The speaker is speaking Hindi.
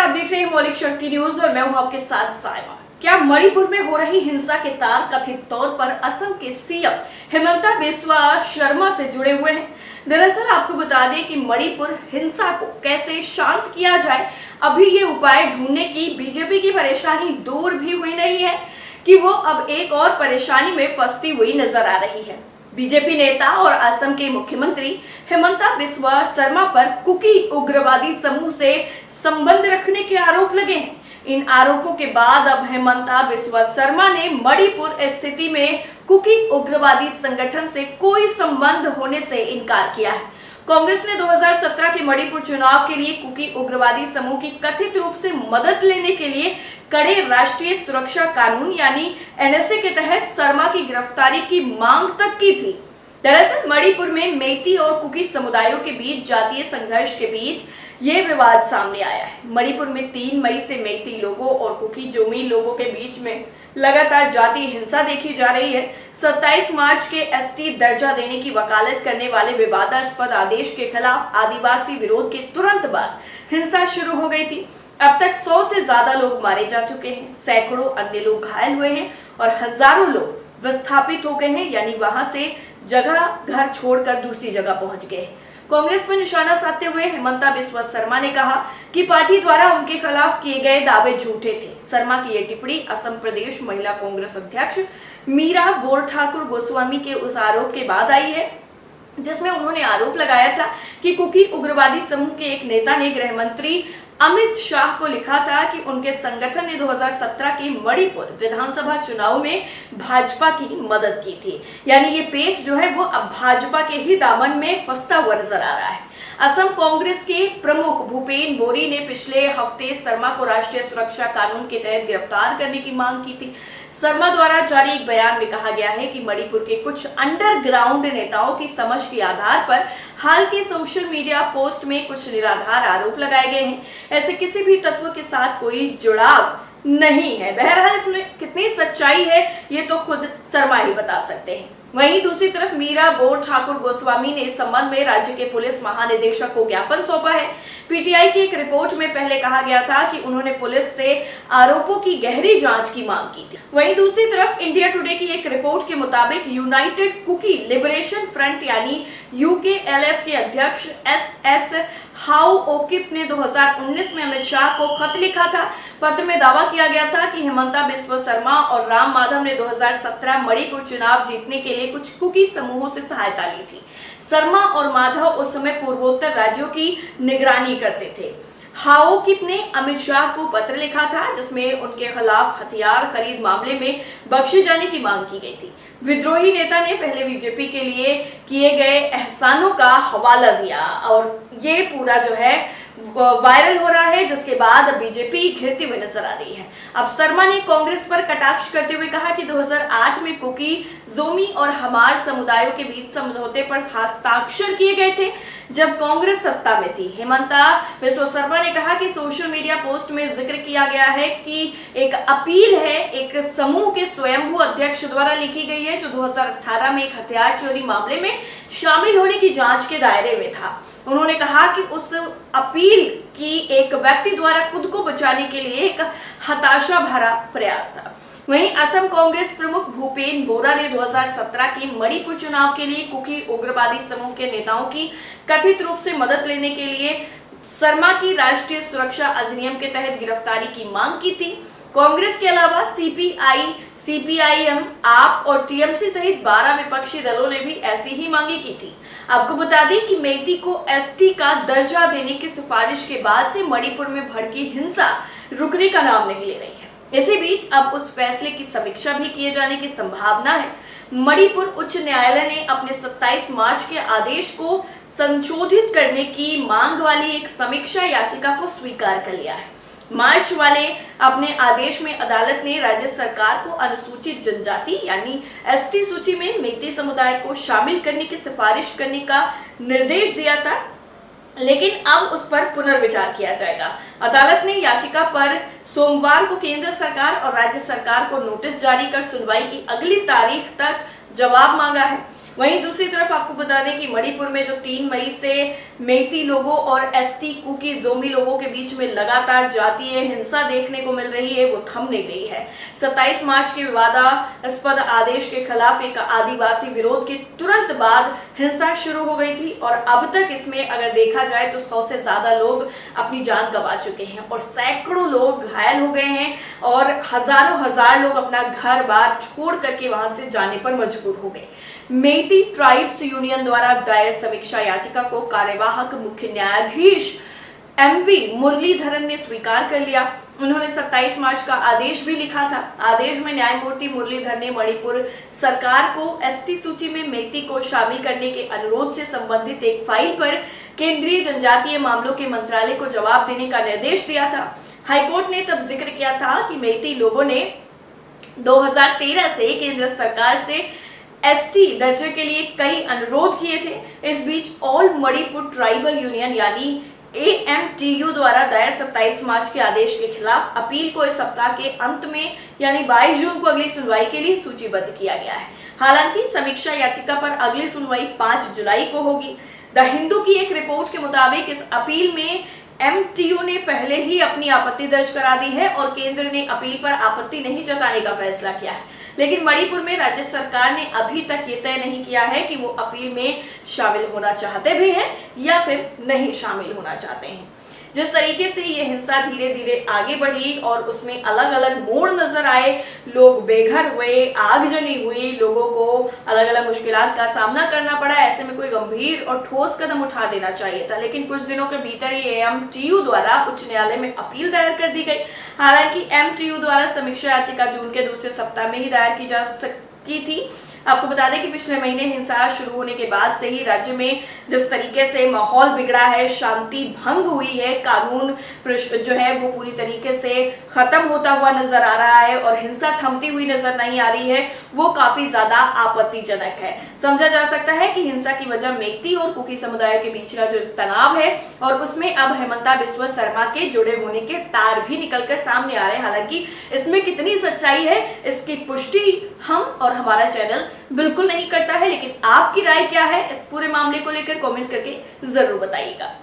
आप देख रहे हैं मौलिक शक्ति न्यूज और मैं हूं आपके साथ साइमा। क्या मणिपुर में हो रही हिंसा के तार कथित तौर पर असम के सीएम हिमंता बिस्वा शर्मा से जुड़े हुए हैं। दरअसल आपको बता दें कि मणिपुर हिंसा को कैसे शांत किया जाए, अभी ये उपाय ढूंढने की बीजेपी की परेशानी दूर भी हुई नहीं है कि वो अब एक और परेशानी में फंसती हुई नजर आ रही है। बीजेपी नेता और असम के मुख्यमंत्री हिमंता बिस्वा शर्मा पर कुकी उग्रवादी समूह से संबंध रखने के आरोप लगे हैं। इन आरोपों के बाद अब हिमंता बिस्वा शर्मा ने मणिपुर स्थिति में कुकी उग्रवादी संगठन से कोई संबंध होने से इनकार किया है। कांग्रेस ने 2017 के मणिपुर चुनाव के लिए कुकी उग्रवादी समूह की कथित रूप से मदद लेने के लिए कड़े राष्ट्रीय सुरक्षा कानून यानी एनएसए के तहत शर्मा की गिरफ्तारी की मांग तक की थी। दरअसल मणिपुर में मेइती और कुकी समुदायों के बीच जातीय संघर्ष के बीच ये विवाद सामने आया है। मणिपुर में 3 मई से मेइती लोगों और कुकी जोमी लोगों के बीच में लगातार जातीय हिंसा देखी जा रही है। 27 मार्च के एसटी दर्जा देने की वकालत करने वाले विवादास्पद आदेश के खिलाफ आदिवासी विरोध के तुरंत बाद हिंसा शुरू हो गई थी। अब तक 100 से ज्यादा लोग मारे जा चुके हैं, सैकड़ों अन्य लोग घायल हुए हैं और हजारों लोग विस्थापित हो गए हैं, यानी वहां से जगह घर छोड़कर दूसरी जगह पहुंच गए। कांग्रेस पर निशाना साधते हुए हिमंता बिस्वा शर्मा ने कहा कि पार्टी द्वारा उनके खिलाफ किए गए दावे झूठे थे। शर्मा की यह टिप्पणी असम प्रदेश महिला कांग्रेस अध्यक्ष मीरा बोरठाकुर गोस्वामी के उस आरोप के बाद आई है जिसमें उन्होंने आरोप लगाया था कि कुकी उग्रवादी समूह के एक नेता ने गृह मंत्री अमित शाह को लिखा था कि उनके संगठन ने 2017 के मणिपुर विधानसभा चुनाव में भाजपा की मदद की थी। यानी ये पेच जो है वो अब भाजपा के ही दामन में फंसता हुआ नजर आ रहा है। असम कांग्रेस के प्रमुख भूपेन बोरी ने पिछले हफ्ते शर्मा को राष्ट्रीय सुरक्षा कानून के तहत गिरफ्तार करने की मांग की थी। शर्मा द्वारा जारी एक बयान में कहा गया है कि मणिपुर के कुछ अंडरग्राउंड नेताओं की समझ के आधार पर हाल के सोशल मीडिया पोस्ट में कुछ निराधार आरोप लगाए गए हैं। ऐसे किसी भी तत्व के साथ कोई जुड़ाव नहीं है। बहरहाल इसमें कितनी सच्चाई है ये तो खुद शर्मा ही बता सकते हैं। वहीं दूसरी तरफ मीरा बोरठाकुर गोस्वामी ने इस संबंध में राज्य के पुलिस महानिदेशक को ज्ञापन सौंपा है। पीटीआई की एक रिपोर्ट में पहले कहा गया था कि उन्होंने पुलिस से आरोपों की गहरी जांच की मांग की थी। वहीं दूसरी तरफ इंडिया टुडे की एक रिपोर्ट के मुताबिक यूनाइटेड कुकी लिबरेशन फ्रंट यानी यूकेएलएफ के अध्यक्ष एस हाउ ओकिप ने 2019 में अमित शाह को खत लिखा था। पत्र में दावा किया गया था कि हिमंता बिस्वा शर्मा और राम माधव ने 2017 मणिपुर चुनाव जीतने के लिए कुछ कुकी समूहों से सहायता ली थी। शर्मा और माधव उस समय पूर्वोत्तर राज्यों की निगरानी करते थे। हाओकिप ने अमित शाह को पत्र लिखा था जिसमें उनके खिलाफ हथियार खरीद मामले में बख्शे जाने की मांग की गई थी। विद्रोही नेता ने पहले बीजेपी के लिए किए गए एहसानों का हवाला दिया और ये पूरा जो है वायरल हो रहा है, जिसके बाद बीजेपी घिरती हुई नजर आ रही है। अब शर्मा ने कांग्रेस पर कटाक्ष करते हुए कहा कि 2008 में कुकी, जोमी और हमार समुदायों के बीच समझौते पर हस्ताक्षर किए गए थे जब कांग्रेस सत्ता में थी। हिमंता बिस्वा शर्मा ने कहा कि सोशल मीडिया पोस्ट में जिक्र किया गया है कि एक अपील है एक समूह के स्वयंभू अध्यक्ष द्वारा लिखी गई है जो 2018 में एक हथियार चोरी मामले में शामिल होने की जांच के दायरे में था। उन्होंने कहा कि उस अपील की एक व्यक्ति द्वारा खुद को बचाने के लिए एक हताशा भरा प्रयास था। वहीं असम कांग्रेस प्रमुख भूपेन बोरा ने 2017 के मणिपुर चुनाव के लिए कुकी उग्रवादी समूह के नेताओं की कथित रूप से मदद लेने के लिए शर्मा की राष्ट्रीय सुरक्षा अधिनियम के तहत गिरफ्तारी की मांग की थी। कांग्रेस के अलावा सीपीआई, सीपीआईएम, आप और टीएमसी सहित 12 विपक्षी दलों ने भी ऐसी ही मांगे की थी। आपको बता दें कि मेइती को एसटी का दर्जा देने की सिफारिश के बाद से मणिपुर में भड़की हिंसा रुकने का नाम नहीं ले रही है। इसी बीच अब उस फैसले की समीक्षा भी किए जाने की संभावना है। मणिपुर उच्च न्यायालय ने अपने 27 मार्च के आदेश को संशोधित करने की मांग वाली एक समीक्षा याचिका को स्वीकार कर लिया है। मार्च वाले अपने आदेश में अदालत ने राज्य सरकार को अनुसूचित जनजाति यानी एसटी सूची में मेइती समुदाय को शामिल करने की सिफारिश करने का निर्देश दिया था, लेकिन अब उस पर पुनर्विचार किया जाएगा। अदालत ने याचिका पर सोमवार को केंद्र सरकार और राज्य सरकार को नोटिस जारी कर सुनवाई की अगली तारीख तक जवाब मांगा है। वहीं दूसरी तरफ आपको बता दें कि मणिपुर में जो 3 मई से मेइती लोगों और एसटी कुकी जोमी लोगों के बीच में लगातार जातीय हिंसा देखने को मिल रही है, वो थम नहीं रही है। 27 मार्च के विवादास्पद आदेश के खिलाफ एक आदिवासी विरोध के तुरंत बाद हिंसा शुरू हो गई थी और अब तक इसमें अगर देखा जाए तो 100 से ज्यादा लोग अपनी जान गंवा चुके हैं और सैकड़ों लोग घायल हो गए हैं और हजारों हजार लोग अपना घर बार छोड़ करके वहां से जाने पर मजबूर हो गए। मेइती ट्राइब्स यूनियन द्वारा दायर समीक्षा याचिका को कार्यवाहक मुख्य न्यायाधीश एमवी मुरलीधरन ने स्वीकार कर लिया। उन्होंने 27 मार्च का आदेश भी लिखा था। आदेश में न्यायमूर्ति मुरलीधर ने मणिपुर सरकार को एसटी सूची में मेइती को शामिल करने के अनुरोध से संबंधित एक फाइल पर केंद्रीय जनजातीय मामलों के मंत्रालय को जवाब देने का निर्देश दिया था। हाईकोर्ट ने तब जिक्र किया था कि मेइती लोगों ने 2013 से केंद्र सरकार से एसटी दर्जे के लिए कई अनुरोध किए थे। इस बीच ऑल मणिपुर ट्राइबल यूनियन यानी AMTU द्वारा दायर 27 मार्च के आदेश के खिलाफ अपील को इस सप्ताह के अंत में यानी 22 जून को अगली सुनवाई के लिए सूचीबद्ध किया गया है। हालांकि समीक्षा याचिका पर अगली सुनवाई 5 जुलाई को होगी। द हिंदू की एक रिपोर्ट के मुताबिक इस अपील में MTU ने पहले ही अपनी आपत्ति दर्ज करा दी है और केंद्र ने अपील पर आपत्ति नहीं जताने का फैसला किया है। लेकिन मणिपुर में राज्य सरकार ने अभी तक ये तय नहीं किया है कि वो अपील में शामिल होना चाहते भी हैं या फिर नहीं शामिल होना चाहते हैं। जिस तरीके से ये हिंसा धीरे धीरे आगे बढ़ी और उसमें अलग अलग मोड़ नजर आए, लोग बेघर हुए, आगजनी हुई, लोगों को अलग अलग मुश्किलात का सामना करना पड़ा। ऐसे में कोई गंभीर और ठोस कदम उठा देना चाहिए था, लेकिन कुछ दिनों के भीतर ही AMTU द्वारा उच्च न्यायालय में अपील दायर कर दी गई। हालांकि MTU द्वारा समीक्षा याचिका जून के दूसरे सप्ताह में ही दायर की जा सकी थी। आपको बता दें कि पिछले महीने हिंसा शुरू होने के बाद से ही राज्य में जिस तरीके से माहौल बिगड़ा है, शांति भंग हुई है, कानून जो है वो पूरी तरीके से खत्म होता हुआ नजर आ रहा है और हिंसा थमती हुई नजर नहीं आ रही है, वो काफी ज्यादा आपत्तिजनक है। समझा जा सकता है कि हिंसा की वजह मेइती और कुकी समुदाय के बीच का जो तनाव है और उसमें अब हेमंता बिस्वा शर्मा के जुड़े होने के तार भी निकलकर सामने आ रहे हैं। हालांकि इसमें कितनी सच्चाई है इसकी पुष्टि हम और हमारा चैनल बिल्कुल नहीं करता है, लेकिन आपकी राय क्या है इस पूरे मामले को लेकर कमेंट करके जरूर बताइएगा।